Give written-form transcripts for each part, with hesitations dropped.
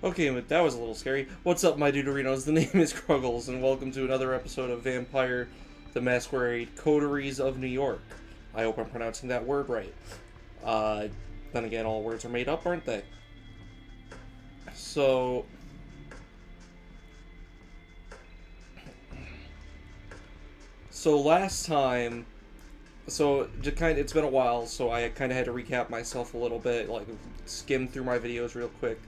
Okay, but that was a little scary. What's up, my Dudorinos? The name is Cruggles, and welcome to another episode of Vampire the Masquerade Coteries of New York. I hope I'm pronouncing that word right. Uh, then again, all words are made up, aren't they? So, so last time, it's been a while, so I kind of had to recap myself a little bit, like skim through my videos real quick.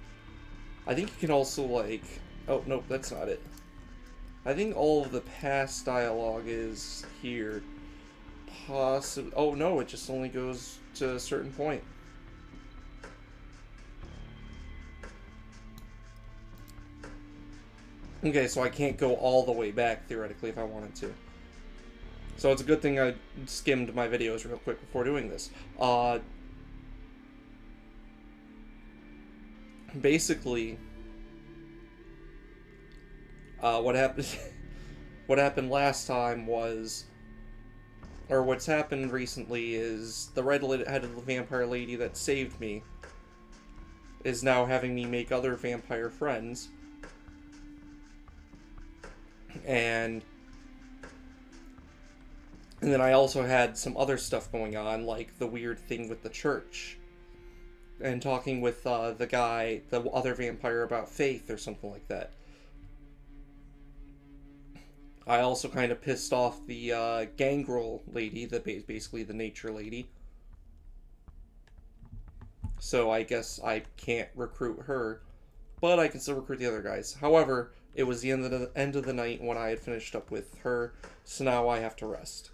I think you can also oh nope, that's not it. I think all of the past dialogue is here. Possibly. Oh no, it just only goes to a certain point. Okay, so I can't go all the way back theoretically if I wanted to. So it's a good thing I skimmed my videos real quick before doing this. Basically, what happened? What happened last time was, or what's happened recently is the red-headed vampire lady that saved me is now having me make other vampire friends, and then I also had some other stuff going on, like the weird thing with the church, and talking with the other vampire about faith or something like that. I also kind of pissed off the gangrel lady, basically the nature lady. So I guess I can't recruit her, but I can still recruit the other guys. However, it was the end of the night when I had finished up with her, so now I have to rest.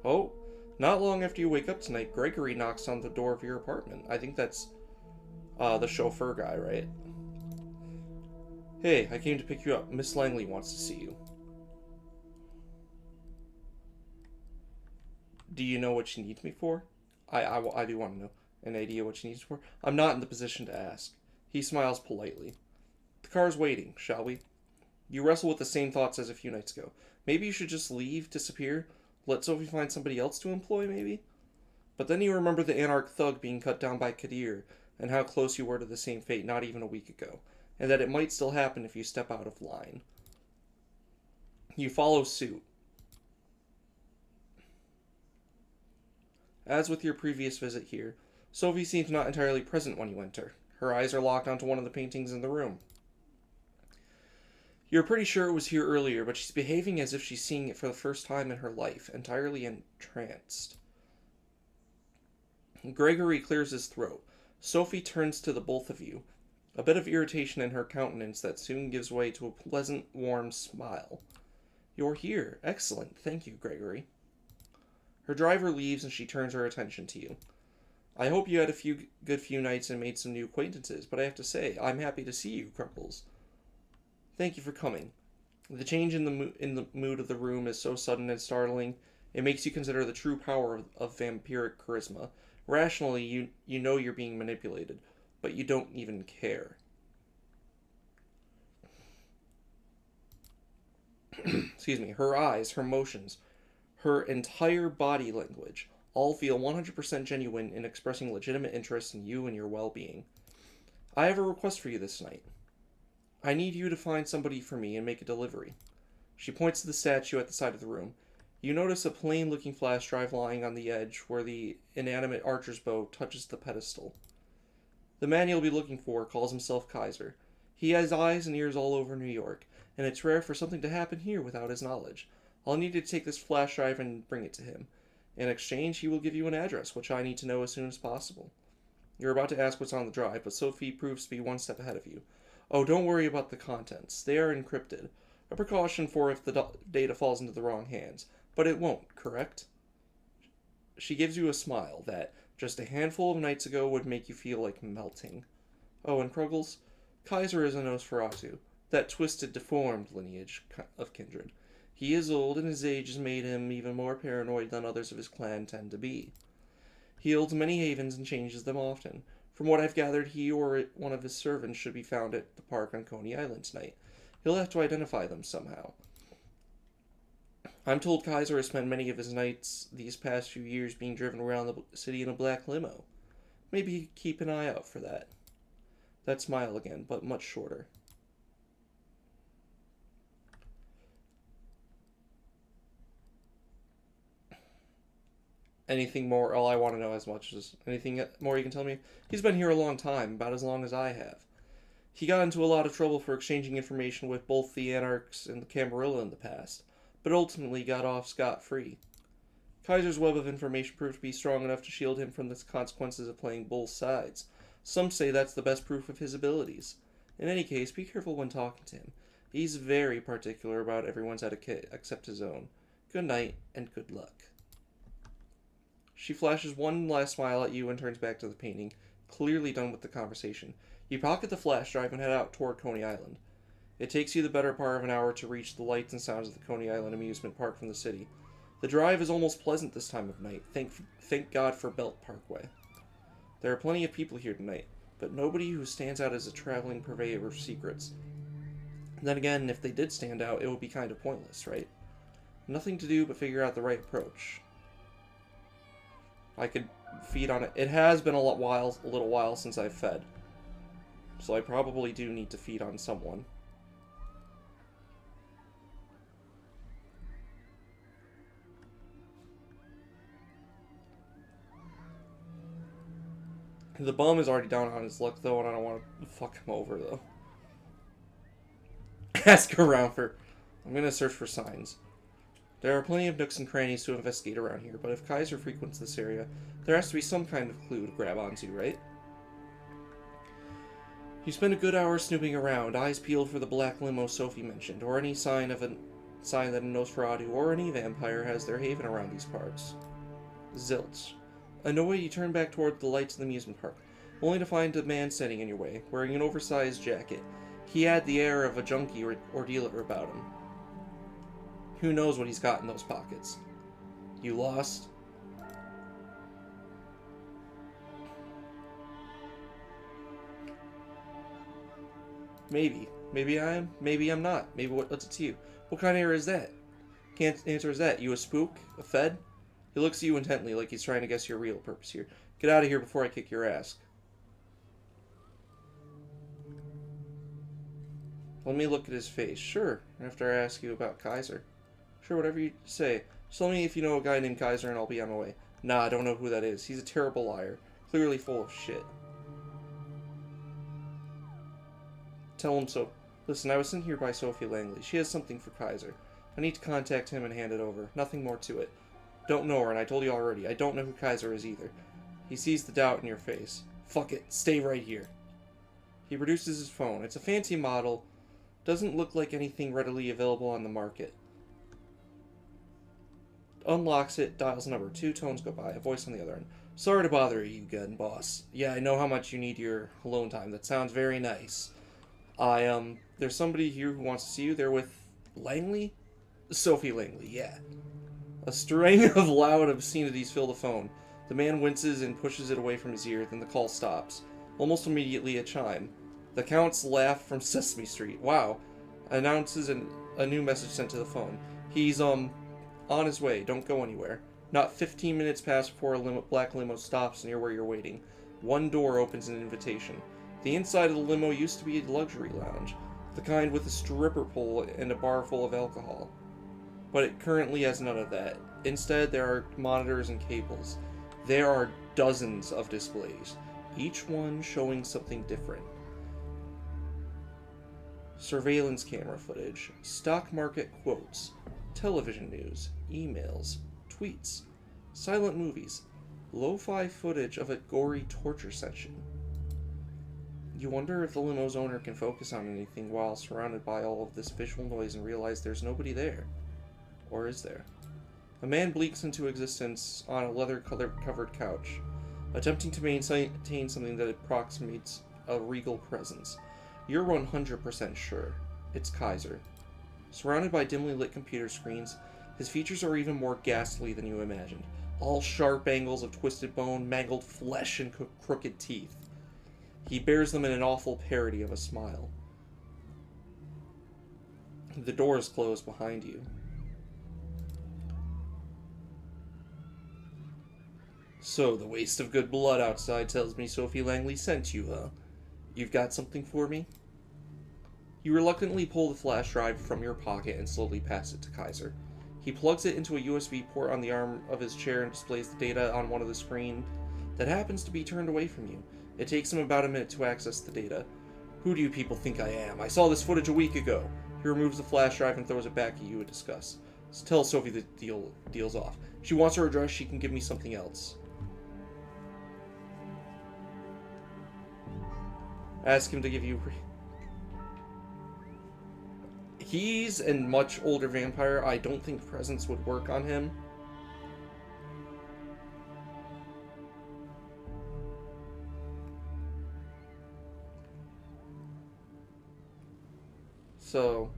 Oh, not long after you wake up tonight, Gregory knocks on the door of your apartment. I think that's the chauffeur guy, right? Hey, I came to pick you up. Miss Langley wants to see you. Do you know what she needs me for? I do want to know. An idea what she needs for? I'm not in the position to ask. He smiles politely. The car's waiting, shall we? You wrestle with the same thoughts as a few nights ago. Maybe you should just leave, disappear, let Sophie find somebody else to employ, maybe? But then you remember the anarch thug being cut down by Kadir, and how close you were to the same fate not even a week ago, and that it might still happen if you step out of line. You follow suit. As with your previous visit here, Sophie seems not entirely present when you enter. Her eyes are locked onto one of the paintings in the room. You're pretty sure it was here earlier, but she's behaving as if she's seeing it for the first time in her life, entirely entranced. Gregory clears his throat. Sophie turns to the both of you, a bit of irritation in her countenance that soon gives way to a pleasant, warm smile. You're here. Excellent. Thank you, Gregory. Her driver leaves and she turns her attention to you. I hope you had a good few nights and made some new acquaintances, but I have to say, I'm happy to see you, Cruggles. Thank you for coming. The change in the mood of the room is so sudden and startling, it makes you consider the true power of vampiric charisma. Rationally, you know you're being manipulated, but you don't even care. Excuse me. Her eyes, her motions, her entire body language all feel 100% genuine in expressing legitimate interest in you and your well-being. I have a request for you this night. I need you to find somebody for me and make a delivery. She points to the statue at the side of the room. You notice a plain-looking flash drive lying on the edge where the inanimate archer's bow touches the pedestal. The man you'll be looking for calls himself Kaiser. He has eyes and ears all over New York, and it's rare for something to happen here without his knowledge. I'll need you to take this flash drive and bring it to him. In exchange, he will give you an address, which I need to know as soon as possible. You're about to ask what's on the drive, but Sophie proves to be one step ahead of you. Oh, don't worry about the contents. They are encrypted. A precaution for if the data falls into the wrong hands. But it won't, correct? She gives you a smile that, just a handful of nights ago, would make you feel like melting. Oh, and Cruggles, Kaiser is a Nosferatu, that twisted, deformed lineage of kindred. He is old, and his age has made him even more paranoid than others of his clan tend to be. He holds many havens and changes them often. From what I've gathered, he or one of his servants should be found at the park on Coney Island tonight. He'll have to identify them somehow. I'm told Kaiser has spent many of his nights these past few years being driven around the city in a black limo. Maybe keep an eye out for that. That smile again, but much shorter. Anything more? All I want to know as much as anything more you can tell me? He's been here a long time, about as long as I have. He got into a lot of trouble for exchanging information with both the Anarchs and the Camarilla in the past, but ultimately got off scot-free. Kaiser's web of information proved to be strong enough to shield him from the consequences of playing both sides. Some say that's the best proof of his abilities. In any case, be careful when talking to him. He's very particular about everyone's etiquette except his own. Good night, and good luck. She flashes one last smile at you and turns back to the painting, clearly done with the conversation. You pocket the flash drive and head out toward Coney Island. It takes you the better part of an hour to reach the lights and sounds of the Coney Island amusement park from the city. The drive is almost pleasant this time of night, thank God for Belt Parkway. There are plenty of people here tonight, but nobody who stands out as a traveling purveyor of secrets. Then again, if they did stand out, it would be kind of pointless, right? Nothing to do but figure out the right approach. I could feed on it. It has been a little while since I've fed. So I probably do need to feed on someone. The bum is already down on his luck, though, and I don't want to fuck him over, though. Ask around for... I'm going to search for signs. There are plenty of nooks and crannies to investigate around here, but if Kaiser frequents this area, there has to be some kind of clue to grab onto, right? You spend a good hour snooping around, eyes peeled for the black limo Sophie mentioned, or any sign that a Nosferatu or any vampire has their haven around these parts. Zilch. Annoyed, you turn back toward the lights of the amusement park, only to find a man standing in your way, wearing an oversized jacket. He had the air of a junkie or dealer about him. Who knows what he's got in those pockets? You lost? Maybe. Maybe I am. Maybe I'm not. Maybe what's it to you? What kind of air is that? Can't answer is that. You a spook? A fed? He looks at you intently like he's trying to guess your real purpose here. Get out of here before I kick your ass. Let me look at his face. Sure. After I ask you about Kaiser. Sure, whatever you say. Just tell me if you know a guy named Kaiser and I'll be on my way. Nah, I don't know who that is. He's a terrible liar. Clearly full of shit. Tell him so. Listen, I was sent here by Sophie Langley. She has something for Kaiser. I need to contact him and hand it over. Nothing more to it. Don't know her, and I told you already. I don't know who Kaiser is either. He sees the doubt in your face. Fuck it. Stay right here. He produces his phone. It's a fancy model. Doesn't look like anything readily available on the market. Unlocks it, dials a number. 2 tones go by. A voice on the other end. Sorry to bother you again, boss. Yeah, I know how much you need your alone time. That sounds very nice. There's somebody here who wants to see you. They're with Langley? Sophie Langley, yeah. A string of loud obscenities fill the phone. The man winces and pushes it away from his ear, then the call stops. Almost immediately, a chime. The Count's laugh from Sesame Street. Wow. Announces a new message sent to the phone. He's, on his way. Don't go anywhere. Not 15 minutes pass before a black limo stops near where you're waiting. One door opens an invitation. The inside of the limo used to be a luxury lounge, the kind with a stripper pole and a bar full of alcohol. But it currently has none of that. Instead, there are monitors and cables. There are dozens of displays, each one showing something different. Surveillance camera footage, stock market quotes, television news, emails, tweets, silent movies, lo-fi footage of a gory torture session. You wonder if the limo's owner can focus on anything while surrounded by all of this visual noise and realize there's nobody there. Or is there? A man blinks into existence on a leather-covered couch, attempting to maintain something that approximates a regal presence. You're 100% sure. It's Kaiser. Surrounded by dimly lit computer screens, his features are even more ghastly than you imagined. All sharp angles of twisted bone, mangled flesh, and crooked teeth. He bears them in an awful parody of a smile. The doors close behind you. So, the waste of good blood outside tells me Sophie Langley sent you, huh? You've got something for me? You reluctantly pull the flash drive from your pocket and slowly pass it to Kaiser. He plugs it into a USB port on the arm of his chair and displays the data on one of the screens that happens to be turned away from you. It takes him about a minute to access the data. Who do you people think I am? I saw this footage a week ago. He removes the flash drive and throws it back at you in disgust. Tell Sophie the deal's off. She wants her address, she can give me something else. Ask him to give you... He's a much older vampire. I don't think presence would work on him. So,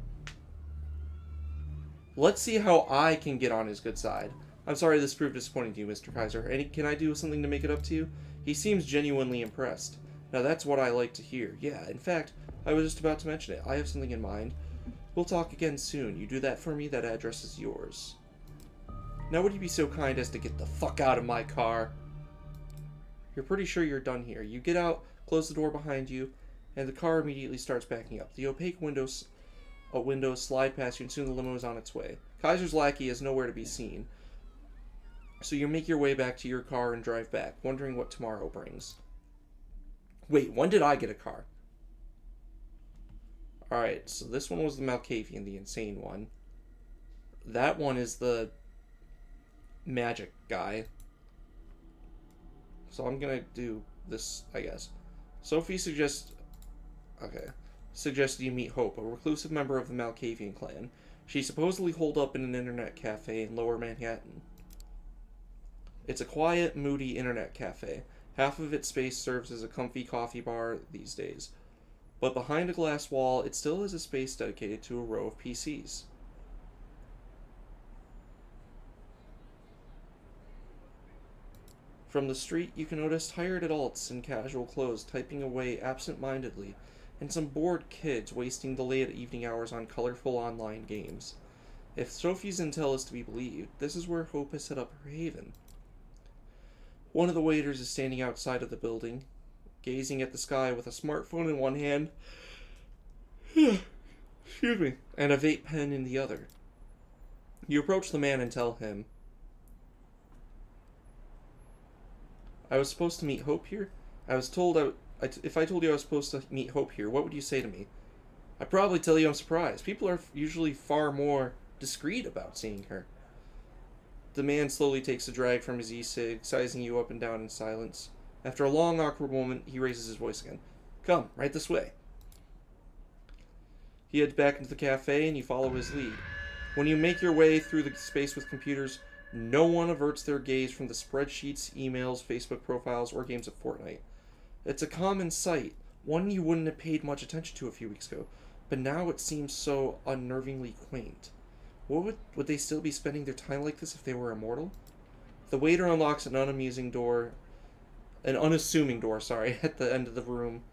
let's see how I can get on his good side. I'm sorry this proved disappointing to you, Mr. Kaiser. Can I do something to make it up to you? He seems genuinely impressed. Now that's what I like to hear. Yeah, in fact, I was just about to mention it. I have something in mind. We'll talk again soon. You do that for me, that address is yours. Now would you be so kind as to get the fuck out of my car? You're pretty sure you're done here. You get out, close the door behind you, and the car immediately starts backing up. The opaque windows slide past you, and soon the limo is on its way. Kaiser's lackey is nowhere to be seen. So you make your way back to your car and drive back, wondering what tomorrow brings. Wait, when did I get a car? Alright, so this one was the Malkavian, the insane one. That one is the magic guy. So I'm gonna do this, I guess. Sophie suggested you meet Hope, a reclusive member of the Malkavian clan. She supposedly holed up in an internet cafe in Lower Manhattan. It's a quiet, moody internet cafe. Half of its space serves as a comfy coffee bar these days. But behind a glass wall, it still has a space dedicated to a row of PCs. From the street, you can notice tired adults in casual clothes typing away absent-mindedly, and some bored kids wasting the late evening hours on colorful online games. If Sophie's intel is to be believed, this is where Hope has set up her haven. One of the waiters is standing outside of the building, gazing at the sky with a smartphone in one hand excuse me, and a vape pen in the other. You approach the man and tell him, I was supposed to meet Hope here? I was told if I told you I was supposed to meet Hope here, what would you say to me? I'd probably tell you I'm surprised. People are usually far more discreet about seeing her. The man slowly takes a drag from his e-cig, sizing you up and down in silence. After a long, awkward moment, he raises his voice again. Come, right this way. He heads back into the cafe, and you follow his lead. When you make your way through the space with computers, no one averts their gaze from the spreadsheets, emails, Facebook profiles, or games of Fortnite. It's a common sight, one you wouldn't have paid much attention to a few weeks ago, but now it seems so unnervingly quaint. Would they still be spending their time like this if they were immortal? The waiter unlocks an unassuming door, at the end of the room,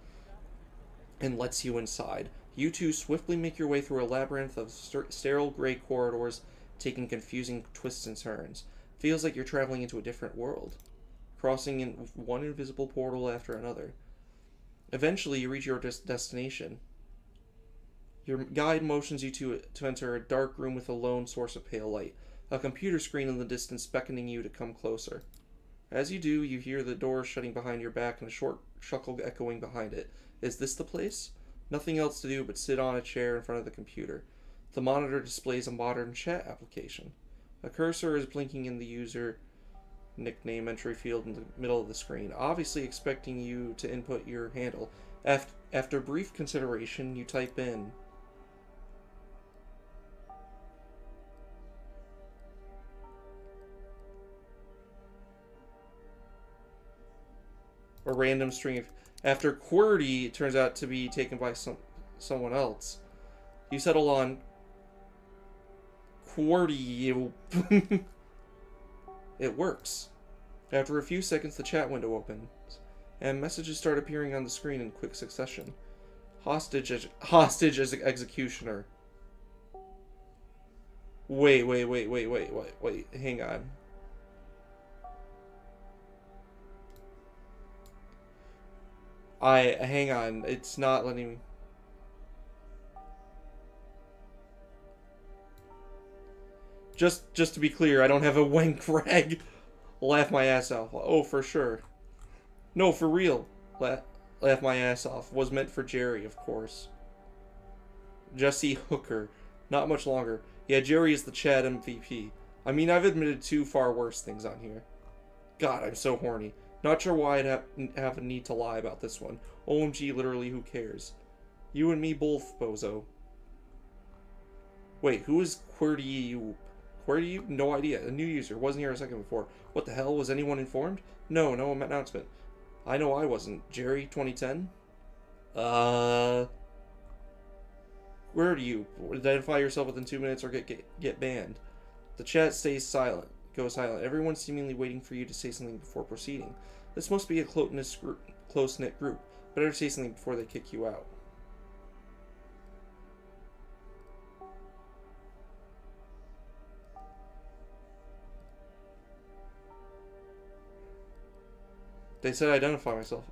and lets you inside. You two swiftly make your way through a labyrinth of sterile gray corridors, taking confusing twists and turns. Feels like you're traveling into a different world, crossing in one invisible portal after another. Eventually, you reach your destination. Your guide motions you to enter a dark room with a lone source of pale light, a computer screen in the distance beckoning you to come closer. As you do, you hear the door shutting behind your back and a short chuckle echoing behind it. Is this the place? Nothing else to do but sit on a chair in front of the computer. The monitor displays a modern chat application. A cursor is blinking in the user nickname entry field in the middle of the screen, obviously expecting you to input your handle. After brief consideration, you type in a random string of... After QWERTY turns out to be taken by someone else, you settle on QWERTY. It works. After a few seconds, the chat window opens, and messages start appearing on the screen in quick succession. Hostage as executioner. Wait, hang on. Hang on. It's not letting me. Just to be clear, I don't have a wank rag. Laugh my ass off. Oh, for sure. No, for real. Laugh my ass off. Was meant for Jerry, of course. Jesse Hooker. Not much longer. Yeah, Jerry is the Chad MVP. I mean, I've admitted two far worse things on here. God, I'm so horny. Not sure why I'd have a need to lie about this one. OMG, literally, who cares? You and me both, bozo. Wait, who is QWERTY? QWERTY? No idea. A new user. Wasn't here a second before. What the hell? Was anyone informed? No announcement. I know I wasn't. Jerry, 2010? Where do you? Identify yourself within 2 minutes or get banned. The chat stays silent. Go silent. Everyone's seemingly waiting for you to say something before proceeding. This must be a close-knit group. Better say something before they kick you out. They said identify myself.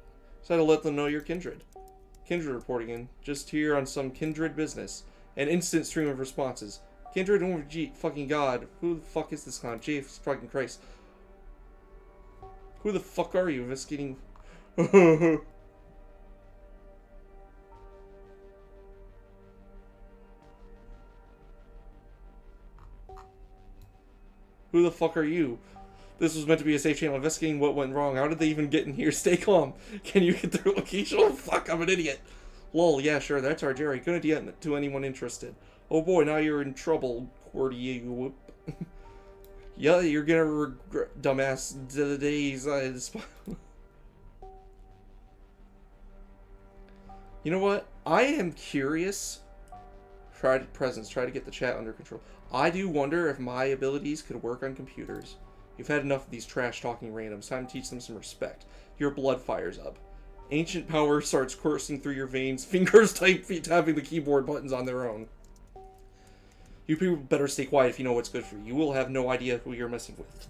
Said to let them know you're Kindred. Kindred reporting in. Just here on some Kindred business. An instant stream of responses. Kindred, oh gee, fucking god. Who the fuck is this clown? Jesus fucking Christ. Who the fuck are you? Investigating. Who the fuck are you? This was meant to be a safe channel. Investigating what went wrong. How did they even get in here? Stay calm. Can you get their location? Oh fuck, I'm an idiot. Lol, yeah, sure, that's our Jerry. Couldn't get to anyone interested. Oh boy, now you're in trouble, QWERTY. Yeah, you're gonna regret, dumbass, the days You know what? I am curious. Try to get the chat under control. I do wonder if my abilities could work on computers. You've had enough of these trash-talking randoms. Time to teach them some respect. Your blood fires up. Ancient power starts coursing through your veins. Fingers tapping the keyboard buttons on their own. You people better stay quiet if you know what's good for you. You will have no idea who you're messing with.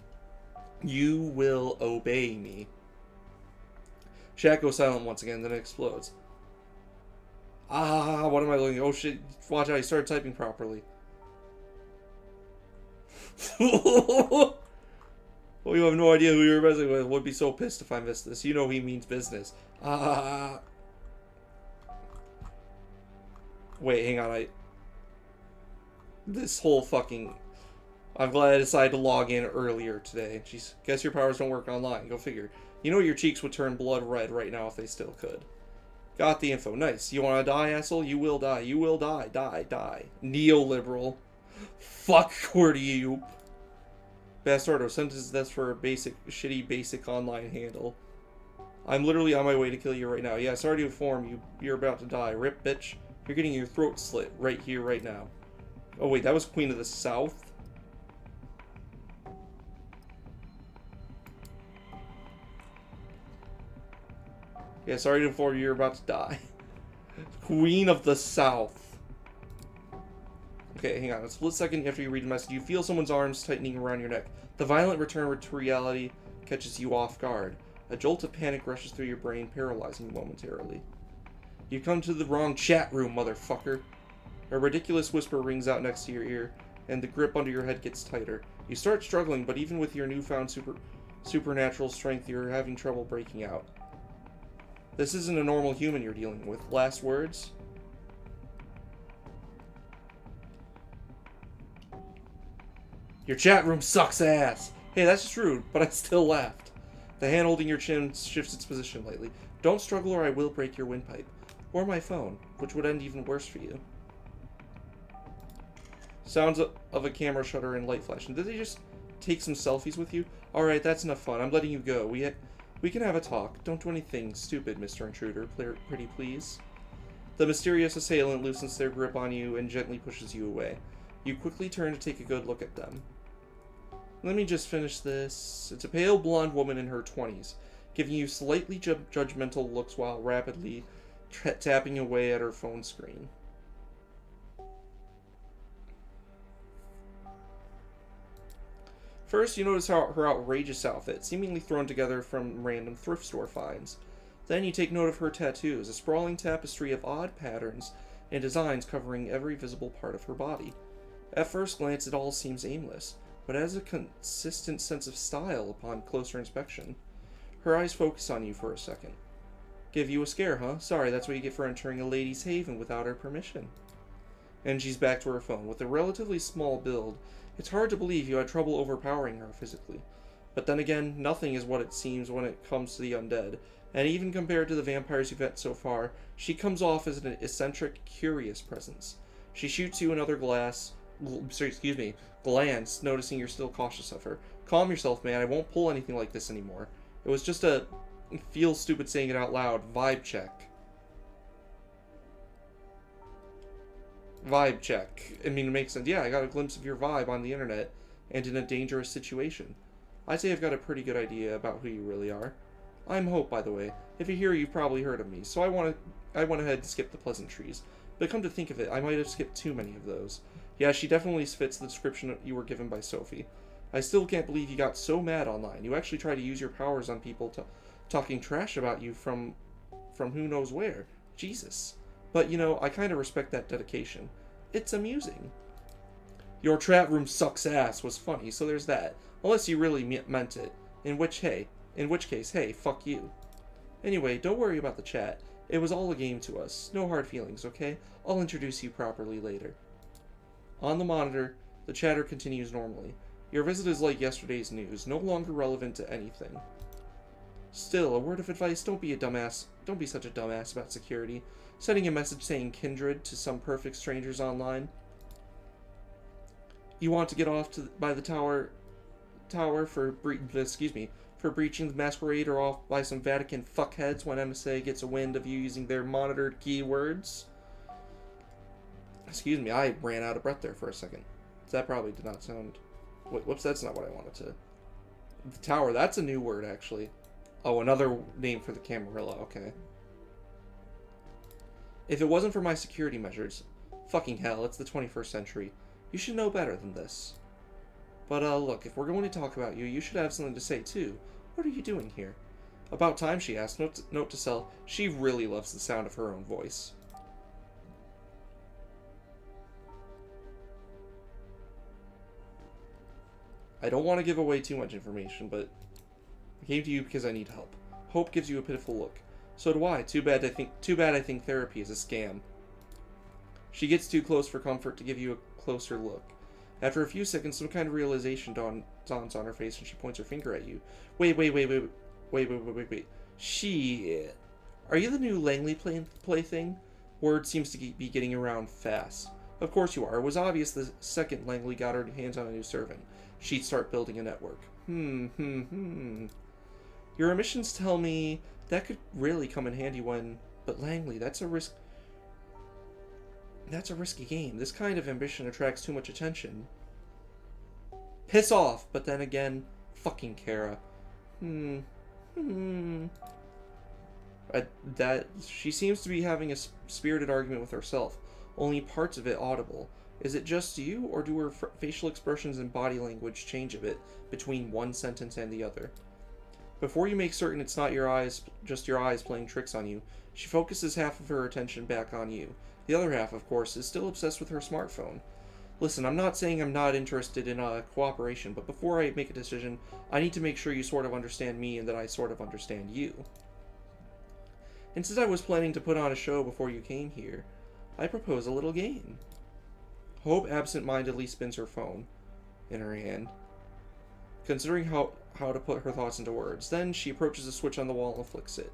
You will obey me. Chat goes silent once again, then it explodes. Ah, what am I looking at? Oh shit, watch out, he started typing properly. Well, you have no idea who you're messing with. Would be so pissed if I missed this. You know he means business. Wait, hang on, this whole fucking... I'm glad I decided to log in earlier today. Jeez, guess your powers don't work online. Go figure. You know your cheeks would turn blood red right now if they still could. Got the info. Nice. You wanna die, asshole? You will die. You will die. Die. Neoliberal. Fuck QWERTY. Bastardo. Sentence that's for a shitty basic online handle. I'm literally on my way to kill you right now. Yeah, sorry to inform you. You're about to die. Rip, bitch. You're getting your throat slit right here, right now. Oh wait, that was Queen of the South? Yeah, sorry to inform you, you're about to die. Queen of the South. Okay, hang on. A split second after you read the message, you feel someone's arms tightening around your neck. The violent return to reality catches you off guard. A jolt of panic rushes through your brain, paralyzing you momentarily. You come to the wrong chat room, motherfucker. A ridiculous whisper rings out next to your ear, and the grip under your head gets tighter. You start struggling, but even with your newfound supernatural strength, you're having trouble breaking out. This isn't a normal human you're dealing with. Last words? Your chat room sucks ass! Hey, that's just rude, but I still laughed. The hand holding your chin shifts its position lightly. Don't struggle or I will break your windpipe. Or my phone, which would end even worse for you. Sounds of a camera shutter and light flashing. Did they just take some selfies with you? Alright, that's enough fun. I'm letting you go. We can have a talk. Don't do anything stupid, Mr. Intruder. Pretty please. The mysterious assailant loosens their grip on you and gently pushes you away. You quickly turn to take a good look at them. Let me just finish this. It's a pale blonde woman in her 20s, giving you slightly judgmental looks while rapidly tapping away at her phone screen. First, you notice her outrageous outfit, seemingly thrown together from random thrift store finds. Then you take note of her tattoos, a sprawling tapestry of odd patterns and designs covering every visible part of her body. At first glance, it all seems aimless, but has a consistent sense of style upon closer inspection. Her eyes focus on you for a second. Give you a scare, huh? Sorry, that's what you get for entering a lady's haven without her permission. And she's back to her phone. With a relatively small build, it's hard to believe you had trouble overpowering her physically. But then again, nothing is what it seems when it comes to the undead, and even compared to the vampires you've met so far, she comes off as an eccentric, curious presence. She shoots you another glance, noticing you're still cautious of her. Calm yourself, man, I won't pull anything like this anymore. It was just a, feel stupid saying it out loud, vibe check. Vibe check. I mean, it makes sense. Yeah, I got a glimpse of your vibe on the internet, and in a dangerous situation. I'd say I've got a pretty good idea about who you really are. I'm Hope, by the way. If you're here, you've probably heard of me, so I went ahead and skipped the pleasantries. But come to think of it, I might have skipped too many of those. Yeah, she definitely fits the description you were given by Sophie. I still can't believe you got so mad online. You actually tried to use your powers on people talking trash about you from who knows where. Jesus. But, you know, I kind of respect that dedication. It's amusing. Your chat room sucks ass was funny, so there's that. Unless you really meant it. In which case, hey, fuck you. Anyway, don't worry about the chat. It was all a game to us. No hard feelings, okay? I'll introduce you properly later. On the monitor, the chatter continues normally. Your visit is like yesterday's news, no longer relevant to anything. Still, a word of advice, don't be such a dumbass about security. Sending a message saying kindred to some perfect strangers online. You want to get off by the tower for breaching the masquerade, or off by some Vatican fuckheads when MSA gets a wind of you using their monitored keywords. Excuse me, I ran out of breath there for a second. That probably did not sound... Wait, whoops, that's not what I wanted to... The tower, that's a new word, actually. Oh, another name for the Camarilla, okay. If it wasn't for my security measures... Fucking hell, it's the 21st century. You should know better than this. But, look, if we're going to talk about you, you should have something to say, too. What are you doing here? About time, she asked. Note to self, she really loves the sound of her own voice. I don't want to give away too much information, but I came to you because I need help. Hope gives you a pitiful look. So do I. Too bad I think therapy is a scam. She gets too close for comfort to give you a closer look. After a few seconds, some kind of realization dawns on her face, and she points her finger at you. Wait. Shit. Are you the new Langley plaything? Word seems to be getting around fast. Of course you are. It was obvious the second Langley got her hands on a new servant. She'd start building a network. Your emissions tell me that could really come in handy when... But Langley, that's a risky game. This kind of ambition attracts too much attention. Piss off! But then again, fucking Kara. She seems to be having a spirited argument with herself. Only parts of it audible. Is it just you, or do her facial expressions and body language change a bit between one sentence and the other? Before you make certain it's not just your eyes playing tricks on you, she focuses half of her attention back on you. The other half, of course, is still obsessed with her smartphone. Listen, I'm not saying I'm not interested in cooperation, but before I make a decision, I need to make sure you sort of understand me and that I sort of understand you. And since I was planning to put on a show before you came here, I propose a little game. Hope absent-mindedly spins her phone in her hand, considering how to put her thoughts into words. Then she approaches a switch on the wall and flicks it.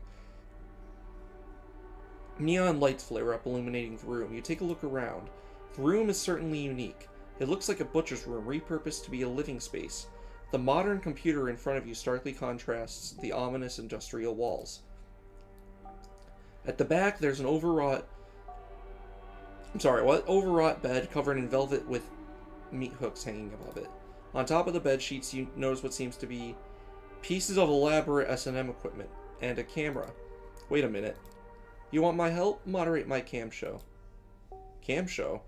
Neon lights flare up, illuminating the room. You take a look around. The room is certainly unique. It looks like a butcher's room, repurposed to be a living space. The modern computer in front of you starkly contrasts the ominous industrial walls. At the back, there's an overwrought bed covered in velvet with meat hooks hanging above it. On top of the bed sheets, you notice what seems to be pieces of elaborate S&M equipment and a camera. Wait a minute. You want my help? Moderate my cam show. Cam show?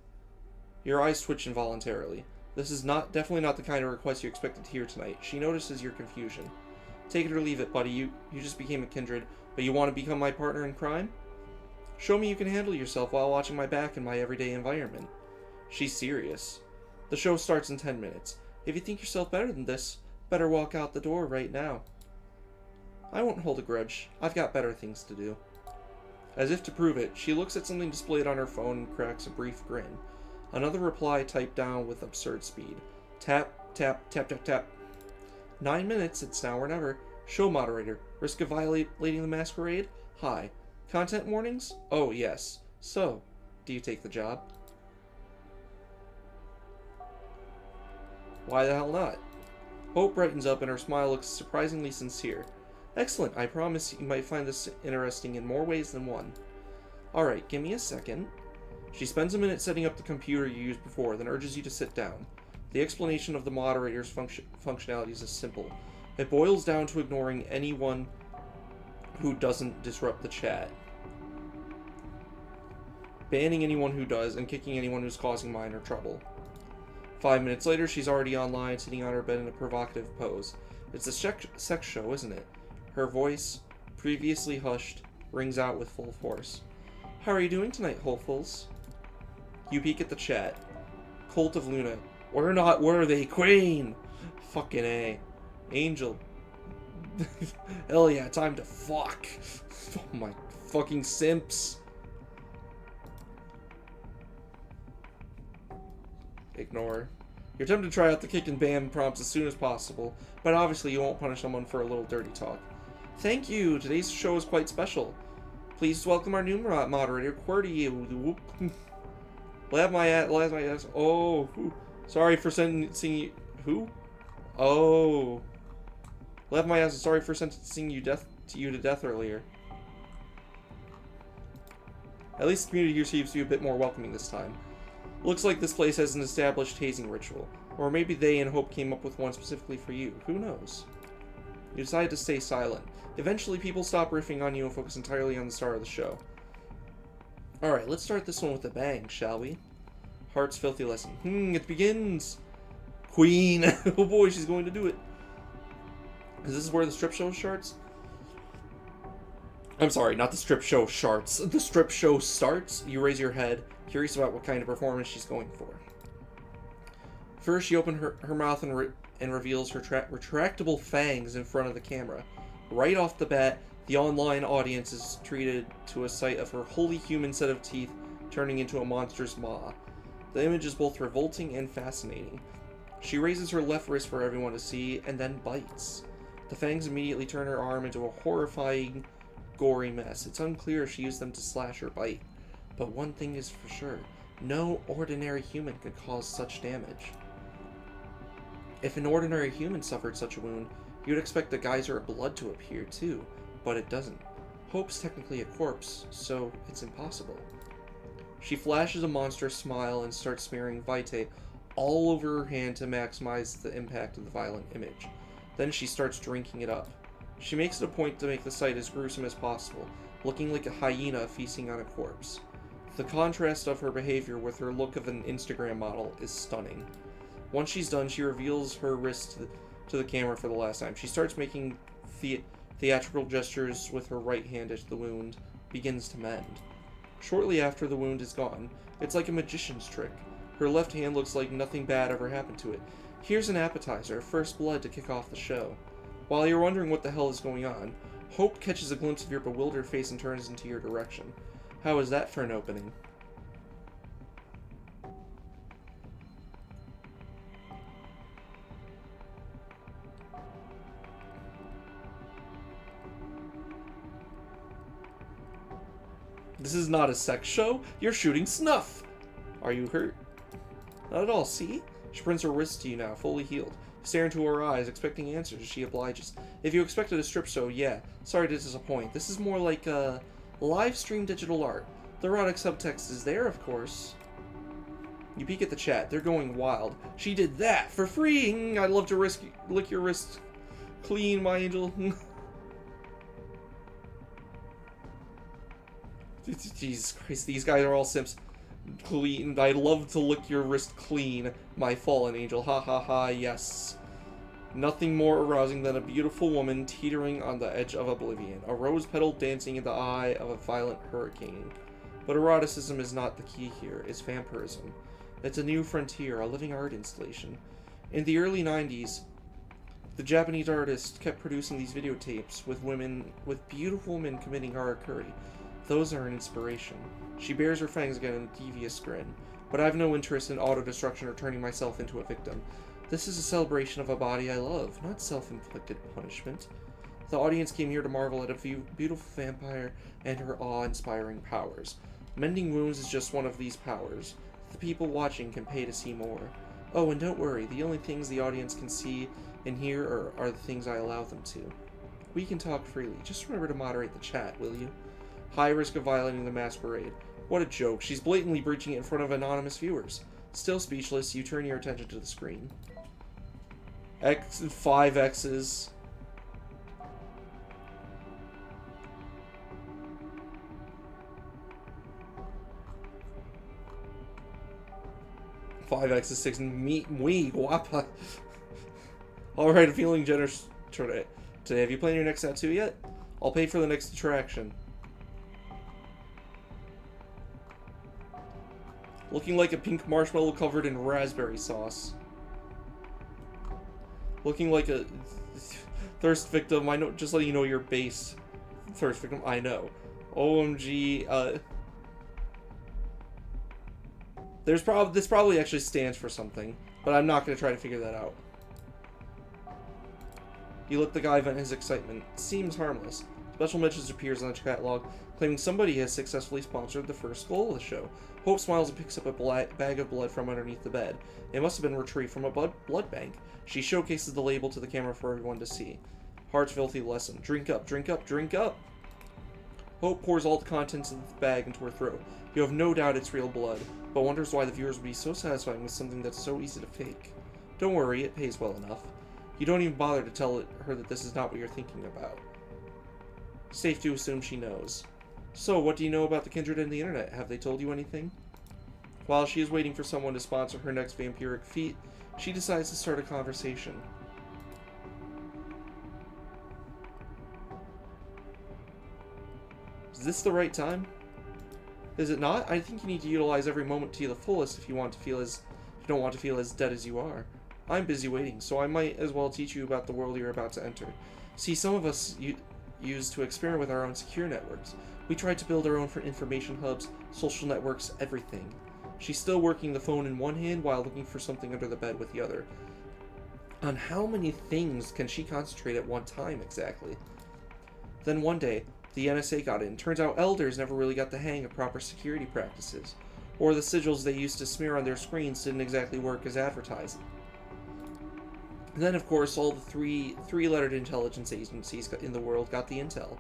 Your eyes twitch involuntarily. This is definitely not the kind of request you expected to hear tonight. She notices your confusion. Take it or leave it, buddy. You just became a kindred. But you want to become my partner in crime? Show me you can handle yourself while watching my back in my everyday environment. She's serious. The show starts in 10 minutes. If you think yourself better than this, better walk out the door right now. I won't hold a grudge. I've got better things to do. As if to prove it, she looks at something displayed on her phone and cracks a brief grin. Another reply typed down with absurd speed. Tap, tap, tap, tap, tap. 9 minutes, it's now or never. Show moderator. Risk of violating the masquerade? Hi. Content warnings? Oh, yes. So, do you take the job? Why the hell not? Hope brightens up and her smile looks surprisingly sincere. Excellent, I promise you might find this interesting in more ways than one. Alright, give me a second. She spends a minute setting up the computer you used before, then urges you to sit down. The explanation of the moderator's functionalities is simple. It boils down to ignoring anyone who doesn't disrupt the chat, banning anyone who does, and kicking anyone who's causing minor trouble. 5 minutes later, she's already online, sitting on her bed in a provocative pose. It's a sex show, isn't it? Her voice, previously hushed, rings out with full force. How are you doing tonight, hopefuls? You peek at the chat. Cult of Luna. We're not worthy, Queen! Fucking A. Angel. Hell yeah, time to fuck. Oh my fucking simps. Ignore. You're tempted to try out the kick and bam prompts as soon as possible, but obviously you won't punish someone for a little dirty talk. Thank you! Today's show is quite special. Please welcome our new moderator, Coteries. Laugh my ass. Oh, who? Sorry for sentencing you. Who? Oh. Laugh my ass. Sorry for sentencing you to death earlier. At least the community here seems to be a bit more welcoming this time. Looks like this place has an established hazing ritual. Or maybe they and Hope came up with one specifically for you. Who knows? You decide to stay silent. Eventually, people stop riffing on you and focus entirely on the star of the show. Alright, let's start this one with a bang, shall we? Heart's filthy lesson. It begins! Queen! Oh boy, she's going to do it. Is this where the strip show starts? I'm sorry, not the strip show starts. The strip show starts. You raise your head, curious about what kind of performance she's going for. First, she opens her mouth and reveals her retractable fangs in front of the camera. Right off the bat, the online audience is treated to a sight of her wholly human set of teeth turning into a monster's maw. The image is both revolting and fascinating. She raises her left wrist for everyone to see, and then bites. The fangs immediately turn her arm into a horrifying, gory mess. It's unclear if she used them to slash or bite. But one thing is for sure, no ordinary human could cause such damage. If an ordinary human suffered such a wound, you'd expect the geyser of blood to appear too, but it doesn't. Hope's technically a corpse, so it's impossible. She flashes a monstrous smile and starts smearing Vitae all over her hand to maximize the impact of the violent image. Then she starts drinking it up. She makes it a point to make the sight as gruesome as possible, looking like a hyena feasting on a corpse. The contrast of her behavior with her look of an Instagram model is stunning. Once she's done, she reveals her wrist to the camera for the last time. She starts making theatrical gestures with her right hand as the wound begins to mend. Shortly after, the wound is gone. It's like a magician's trick. Her left hand looks like nothing bad ever happened to it. Here's an appetizer, first blood to kick off the show. While you're wondering what the hell is going on, Hope catches a glimpse of your bewildered face and turns into your direction. How is that for an opening? This is not a sex show. You're shooting snuff. Are you hurt? Not at all, see? She brings her wrist to you now, fully healed. You stare into her eyes, expecting answers as she obliges. If you expected a strip show, yeah. Sorry to disappoint. This is more like live stream digital art. The erotic subtext is there, of course. You peek at the chat. They're going wild. She did that for free. I'd love to lick your wrist clean, my angel. Jesus Christ, these guys are all simps. Clean. I'd love to lick your wrist clean, my fallen angel. Ha ha ha, yes. Nothing more arousing than a beautiful woman teetering on the edge of oblivion, a rose petal dancing in the eye of a violent hurricane. But eroticism is not the key here, it's vampirism. It's a new frontier, a living art installation. In the early 90s, the Japanese artist kept producing these videotapes with beautiful women committing harakiri. Those are an inspiration. She bares her fangs again in a devious grin. But I have no interest in autodestruction or turning myself into a victim. This is a celebration of a body I love, not self-inflicted punishment. The audience came here to marvel at a beautiful vampire and her awe-inspiring powers. Mending wounds is just one of these powers. The people watching can pay to see more. Oh, and don't worry, the only things the audience can see and hear are the things I allow them to. We can talk freely. Just remember to moderate the chat, will you? High risk of violating the masquerade. What a joke. She's blatantly breaching it in front of anonymous viewers. Still speechless, you turn your attention to the screen. 5 X's. Five X's 6 muy guapa. Alright, I'm feeling generous today. Have you planned your next tattoo yet? I'll pay for the next attraction. Looking like a pink marshmallow covered in raspberry sauce. Looking like a thirst victim. I know, just letting you know your base. Thirst victim, I know. OMG, this probably actually stands for something, but I'm not going to try to figure that out. You let the guy vent his excitement. Seems harmless. Special message appears on the chat log, claiming somebody has successfully sponsored the first goal of the show. Hope smiles and picks up a bag of blood from underneath the bed. It must have been retrieved from a blood bank. She showcases the label to the camera for everyone to see. Heart's filthy lesson. Drink up, drink up, drink up! Hope pours all the contents of the bag into her throat. You have no doubt it's real blood, but wonders why the viewers would be so satisfying with something that's so easy to fake. Don't worry, it pays well enough. You don't even bother to tell her that this is not what you're thinking about. Safe to assume she knows. So, what do you know about the Kindred and the internet? Have they told you anything? While she is waiting for someone to sponsor her next vampiric feat, she decides to start a conversation. Is this the right time? Is it not? I think you need to utilize every moment to the fullest if you don't want to feel as dead as you are. I'm busy waiting, so I might as well teach you about the world you're about to enter. See, some of us used to experiment with our own secure networks. We tried to build our own information hubs, social networks, everything. She's still working the phone in one hand while looking for something under the bed with the other. On how many things can she concentrate at one time, exactly? Then one day, the NSA got in. Turns out elders never really got the hang of proper security practices. Or the sigils they used to smear on their screens didn't exactly work as advertised. And then, of course, all the three-lettered intelligence agencies in the world got the intel.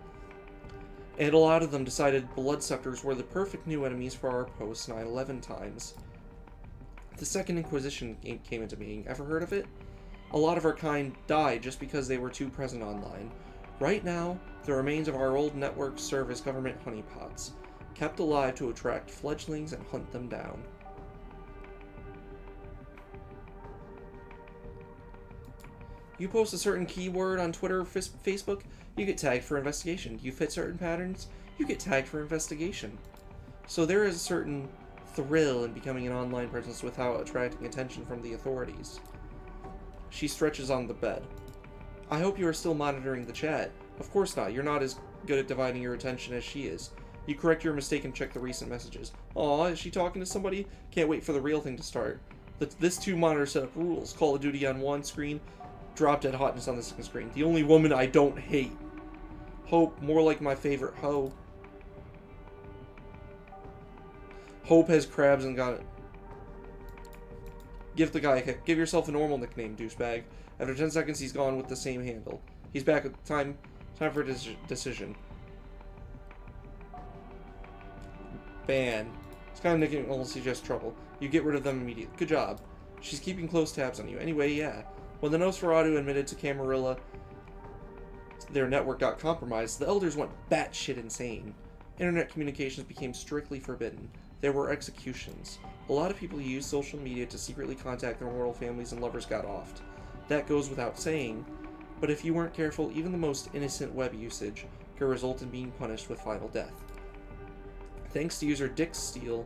And a lot of them decided bloodsuckers were the perfect new enemies for our post-9/11 times. The Second Inquisition came into being. Ever heard of it? A lot of our kind died just because they were too present online. Right now, the remains of our old networks serve as government honeypots, kept alive to attract fledglings and hunt them down. You post a certain keyword on Twitter or Facebook, you get tagged for investigation. You fit certain patterns, you get tagged for investigation. So there is a certain thrill in becoming an online presence without attracting attention from the authorities. She stretches on the bed. I hope you are still monitoring the chat. Of course not, you're not as good at dividing your attention as she is. You correct your mistake and check the recent messages. Aw, is she talking to somebody? Can't wait for the real thing to start. This 2-monitor setup rules. Call of Duty on one screen, Drop Dead Hotness on the second screen. The only woman I don't hate. Hope, more like my favorite hoe. Hope has crabs and got it. Give the guy a kick. Give yourself a normal nickname, douchebag. After 10 seconds, he's gone with the same handle. He's back at time for a decision. Ban. This kind of nickname will suggest trouble. You get rid of them immediately. Good job. She's keeping close tabs on you. Anyway, yeah. When the Nosferatu admitted to Camarilla their network got compromised, the elders went batshit insane. Internet communications became strictly forbidden. There were executions. A lot of people used social media to secretly contact their mortal families and lovers got offed. That goes without saying, but if you weren't careful, even the most innocent web usage could result in being punished with final death. Thanks to user Dick Steele,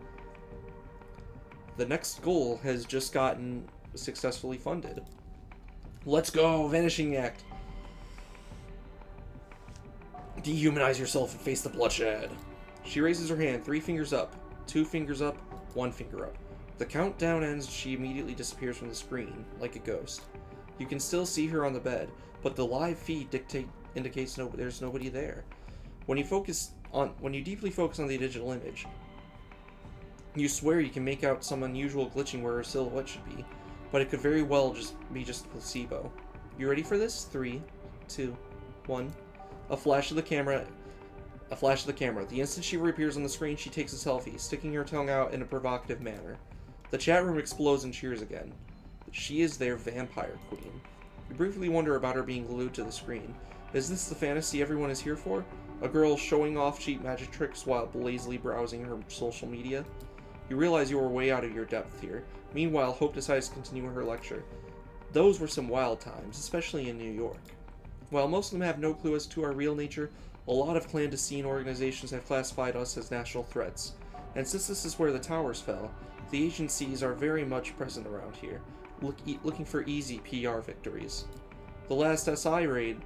the next goal has just gotten successfully funded. Let's go! Vanishing Act! Dehumanize yourself and face the bloodshed. She raises her hand, 3 fingers up, 2 fingers up, 1 finger up. The countdown ends, she immediately disappears from the screen, like a ghost. You can still see her on the bed, but the live feed indicates there's nobody there. When you deeply focus on the digital image, you swear you can make out some unusual glitching where her silhouette should be, but it could very well be just a placebo. You ready for this? 3, 2, 1. A flash of the camera. The instant she reappears on the screen, she takes a selfie, sticking her tongue out in a provocative manner. The chat room explodes and cheers again. She is their vampire queen. You briefly wonder about her being glued to the screen. Is this the fantasy everyone is here for? A girl showing off cheap magic tricks while lazily browsing her social media? You realize you are way out of your depth here. Meanwhile, Hope decides to continue her lecture. Those were some wild times, especially in New York. While most of them have no clue as to our real nature, a lot of clandestine organizations have classified us as national threats. And since this is where the towers fell, the agencies are very much present around here, looking for easy PR victories. The last SI raid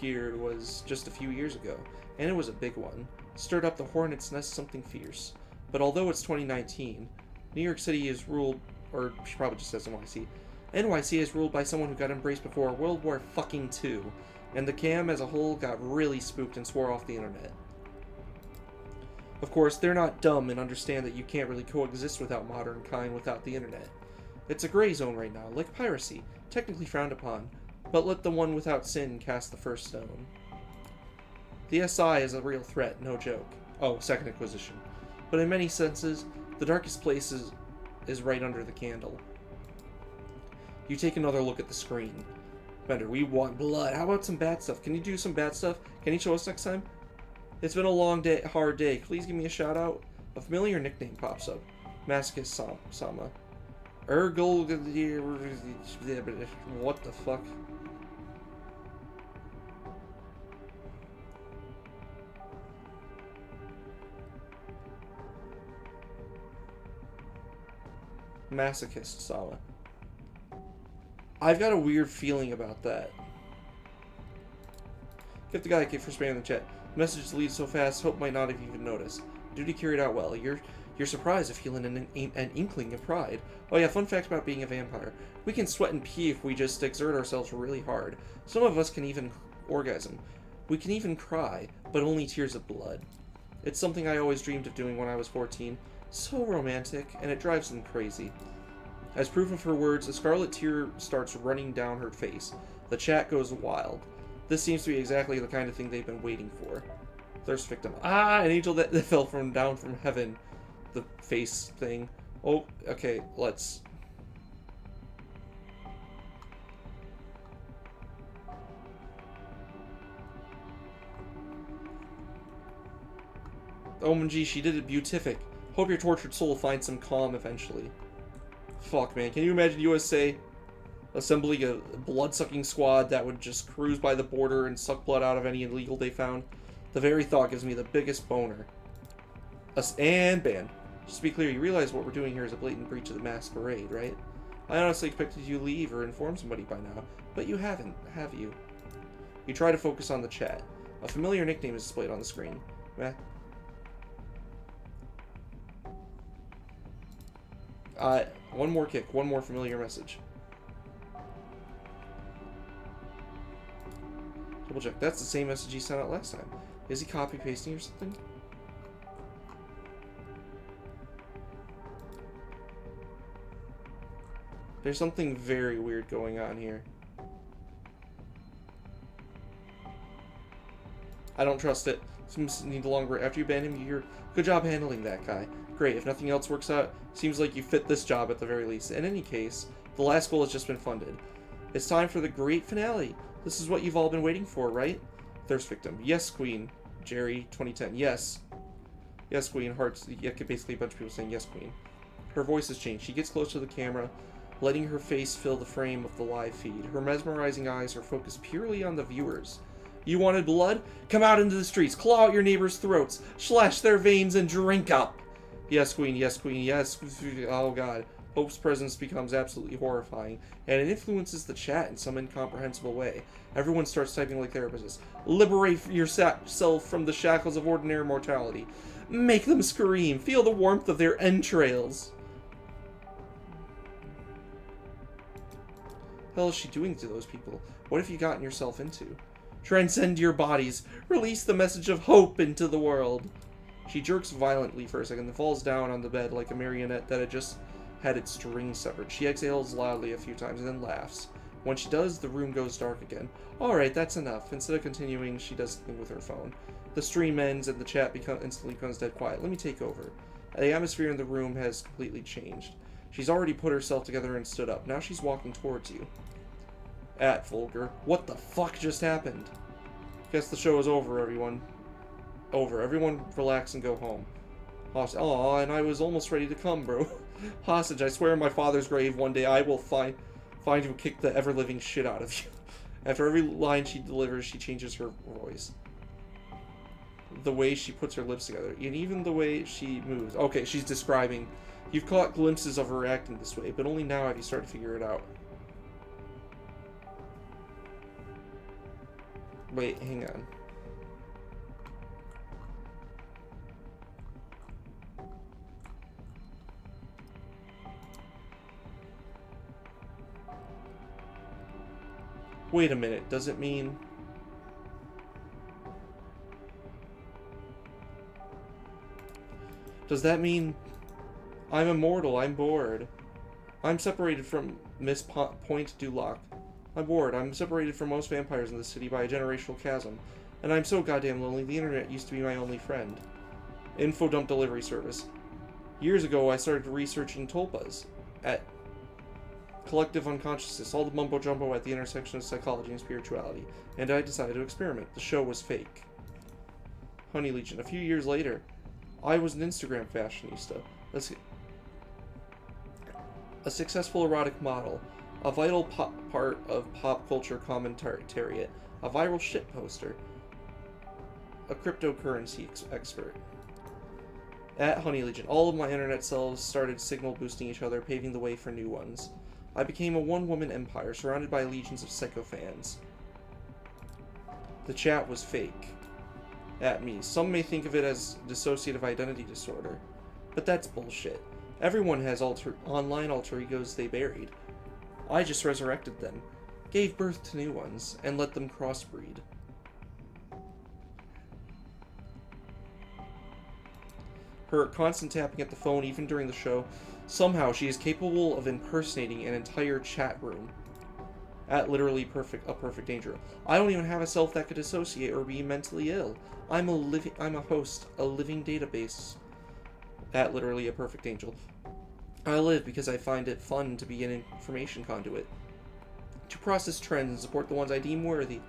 here was just a few years ago, and it was a big one. Stirred up the hornet's nest something fierce. But although it's 2019, New York City is ruled, or she probably just says NYC. NYC is ruled by someone who got embraced before World War fucking II, and the cam as a whole got really spooked and swore off the internet. Of course, they're not dumb and understand that you can't really coexist without modern kind without the internet. It's a gray zone right now, like piracy, technically frowned upon, but let the one without sin cast the first stone. The SI is a real threat, no joke. Oh, Second Inquisition. But in many senses, the darkest place is right under the candle. You take another look at the screen. Bender, we want blood. How about some bad stuff? Can you do some bad stuff? Can you show us next time? It's been a long day, hard day. Please give me a shout out. A familiar nickname pops up. Masochist Sama. What the fuck? Masochist Sama. I've got a weird feeling about that. Give the guy a kick for spamming the chat. Message leads so fast, Hope might not have even noticed. Duty carried out well. You're surprised if feeling an inkling of pride. Oh yeah, fun fact about being a vampire. We can sweat and pee if we just exert ourselves really hard. Some of us can even orgasm. We can even cry, but only tears of blood. It's something I always dreamed of doing when I was 14. So romantic, and it drives them crazy. As proof of her words, a scarlet tear starts running down her face. The chat goes wild. This seems to be exactly the kind of thing they've been waiting for. Thirst victim. Ah, an angel that fell down from heaven. The face thing. Oh, okay, let's... OMG, she did it beatific. Hope your tortured soul finds some calm eventually. Fuck, man. Can you imagine USA assembling a blood-sucking squad that would just cruise by the border and suck blood out of any illegal they found? The very thought gives me the biggest boner. And banned. Just to be clear, you realize what we're doing here is a blatant breach of the masquerade, right? I honestly expected you to leave or inform somebody by now, but you haven't, have you? You try to focus on the chat. A familiar nickname is displayed on the screen. Meh. One more kick, one more familiar message. Double check. That's the same message he sent out last time. Is he copy-pasting or something? There's something very weird going on here. I don't trust it. Seems to need longer. After you ban him, you hear, good job handling that guy. Great, if nothing else works out, seems like you fit this job at the very least. In any case, the last goal has just been funded. It's time for the great finale. This is what you've all been waiting for, right? Thirst victim. Yes, Queen. Jerry, 2010. Yes. Yes, Queen. Hearts. Yeah, basically a bunch of people saying yes, Queen. Her voice has changed. She gets close to the camera, letting her face fill the frame of the live feed. Her mesmerizing eyes are focused purely on the viewers. You wanted blood? Come out into the streets, claw out your neighbors' throats, slash their veins, and drink up! Yes, queen, yes. Oh god. Hope's presence becomes absolutely horrifying, and it influences the chat in some incomprehensible way. Everyone starts typing like therapists. Liberate yourself from the shackles of ordinary mortality. Make them scream. Feel the warmth of their entrails. What the hell is she doing to those people? What have you gotten yourself into? Transcend your bodies. Release the message of hope into the world. She jerks violently for a second, then falls down on the bed like a marionette that had just had its string severed. She exhales loudly a few times and then laughs. When she does, the room goes dark again. Alright, that's enough. Instead of continuing, she does something with her phone. The stream ends and the chat instantly becomes dead quiet. Let me take over. The atmosphere in the room has completely changed. She's already put herself together and stood up. Now she's walking towards you. Vulgar. What the fuck just happened? Guess the show is over, everyone. Over. Everyone relax and go home. Hostage. Aw, and I was almost ready to come, bro. Hostage, I swear in my father's grave one day I will find you and kick the ever-living shit out of you. After every line she delivers, she changes her voice. The way she puts her lips together, and even the way she moves. Okay, she's describing. You've caught glimpses of her acting this way, but only now have you started to figure it out. Wait, hang on. Wait a minute, does it mean... Does that mean... I'm immortal, I'm bored. I'm separated from Miss Point Duloc. I'm bored, I'm separated from most vampires in this city by a generational chasm. And I'm so goddamn lonely, the internet used to be my only friend. Info dump delivery service. Years ago, I started researching tulpas at collective unconsciousness, all the mumbo-jumbo at the intersection of psychology and spirituality, and I decided to experiment. The show was fake. Honey Legion. A few years later, I was an Instagram fashionista, a successful erotic model, a vital part of pop culture commentariat, a viral shitposter, a cryptocurrency expert. At Honey Legion, all of my internet selves started signal boosting each other, paving the way for new ones. I became a one-woman empire, surrounded by legions of psycho-fans. The chat was fake. At me. Some may think of it as dissociative identity disorder, but that's bullshit. Everyone has online alter egos they buried. I just resurrected them, gave birth to new ones, and let them crossbreed. Her constant tapping at the phone, even during the show, somehow she is capable of impersonating an entire chat room. At literally a perfect angel. I don't even have a self that could dissociate or be mentally ill. I'm a host, a living database. At literally a perfect angel. I live because I find it fun to be an information conduit. To process trends and support the ones I deem worthy.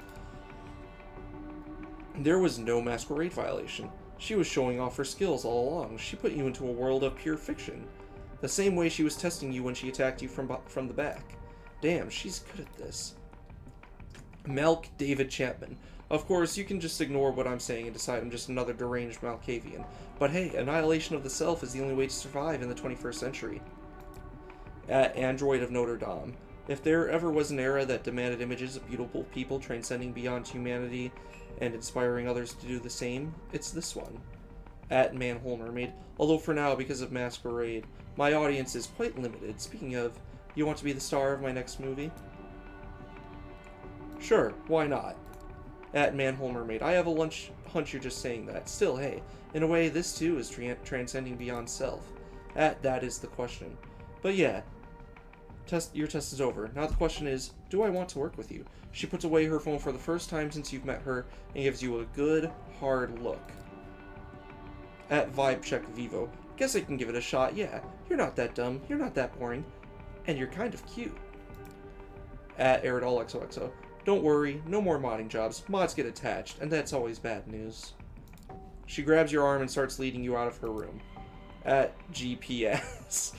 There was no masquerade violation. She was showing off her skills all along. She put you into a world of pure fiction. The same way she was testing you when she attacked you from the back. Damn, she's good at this. Malk David Chapman. Of course, you can just ignore what I'm saying and decide I'm just another deranged Malkavian. But hey, annihilation of the self is the only way to survive in the 21st century. At Android of Notre Dame. If there ever was an era that demanded images of beautiful people transcending beyond humanity and inspiring others to do the same, it's this one. At Manhole Mermaid. Although for now, because of Masquerade, my audience is quite limited. Speaking of, you want to be the star of my next movie? Sure, why not? At Manhole Mermaid. I have a hunch you're just saying that. Still, hey, in a way, this too is transcending beyond self. At That Is the Question. But yeah, your test is over. Now the question is, do I want to work with you? She puts away her phone for the first time since you've met her and gives you a good, hard look. At Vibe Check Vivo. Guess I can give it a shot, yeah. You're not that dumb, you're not that boring, and you're kind of cute. At Aerodol XOXO. Don't worry, no more modding jobs. Mods get attached, and that's always bad news. She grabs your arm and starts leading you out of her room. At GPS.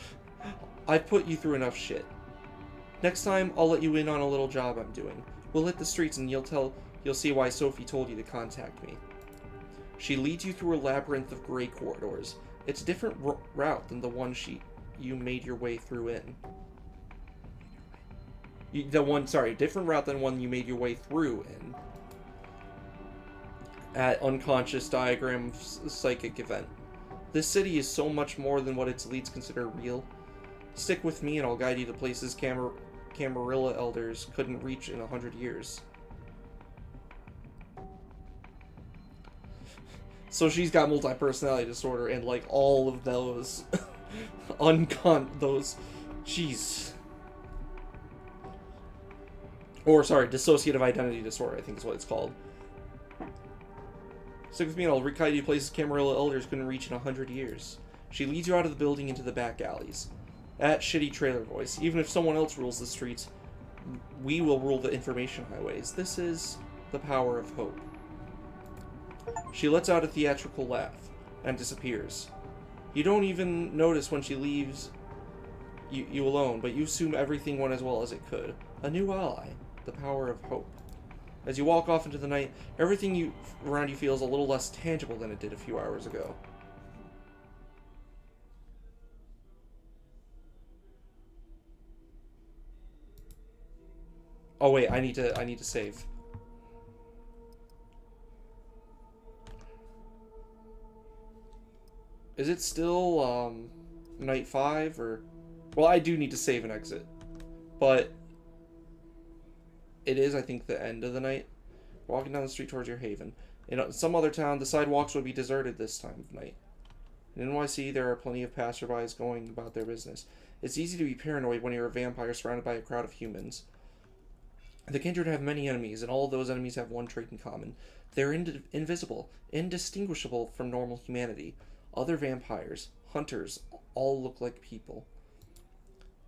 I've put you through enough shit. Next time, I'll let you in on a little job I'm doing. We'll hit the streets and you'll see why Sophie told you to contact me. She leads you through a labyrinth of gray corridors. It's a different route than the one you made your way through in. Different route than one you made your way through in. At Unconscious Diagram Psychic Event. This city is so much more than what its leads consider real. Stick with me and I'll guide you to places Camarilla elders couldn't reach in 100 years. So she's got multi-personality disorder and like all of those jeez. Or sorry, dissociative identity disorder, I think is what it's called. Stick with me and I'll guide you to places Camarilla elders couldn't reach in 100 years. She leads you out of the building into the back alleys. That shitty trailer voice. Even if someone else rules the streets, we will rule the information highways. This is the power of hope. She lets out a theatrical laugh and disappears. You don't even notice when she leaves you alone, but you assume everything went as well as it could. A new ally. The power of hope. As you walk off into the night, everything around you feels a little less tangible than it did a few hours ago. Oh wait, I need to save. Is it still night 5 or well, I do need to save and exit. But it is, I think, the end of the night. Walking down the street towards your haven. In some other town, the sidewalks would be deserted this time of night. In NYC, there are plenty of passerbys going about their business. It's easy to be paranoid when you're a vampire surrounded by a crowd of humans. The Kindred have many enemies, and all of those enemies have one trait in common. They're invisible, indistinguishable from normal humanity. Other vampires, hunters, all look like people.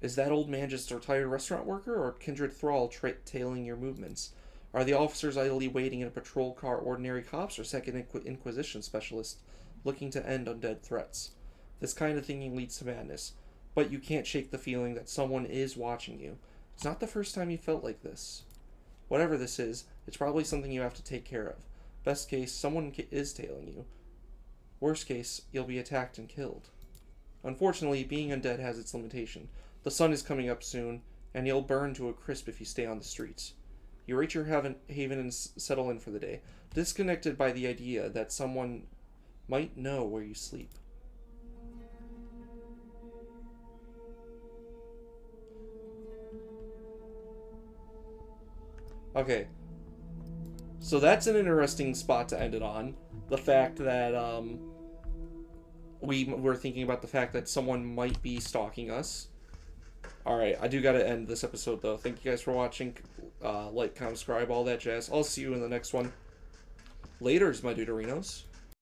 Is that old man just a retired restaurant worker, or Kindred thrall tailing your movements? Are the officers idly waiting in a patrol car ordinary cops, or Second Inquisition specialists looking to end undead threats? This kind of thinking leads to madness, but you can't shake the feeling that someone is watching you. It's not the first time you felt like this. Whatever this is, it's probably something you have to take care of. Best case, someone is tailing you. Worst case, you'll be attacked and killed. Unfortunately, being undead has its limitation. The sun is coming up soon, and you'll burn to a crisp if you stay on the streets. You reach your haven and settle in for the day, disconnected by the idea that someone might know where you sleep. Okay. So that's an interesting spot to end it on. The fact that, we were thinking about the fact that someone might be stalking us. Alright, I do gotta end this episode, though. Thank you guys for watching. Like, comment, subscribe, all that jazz. I'll see you in the next one. Laters, my Deuterinos.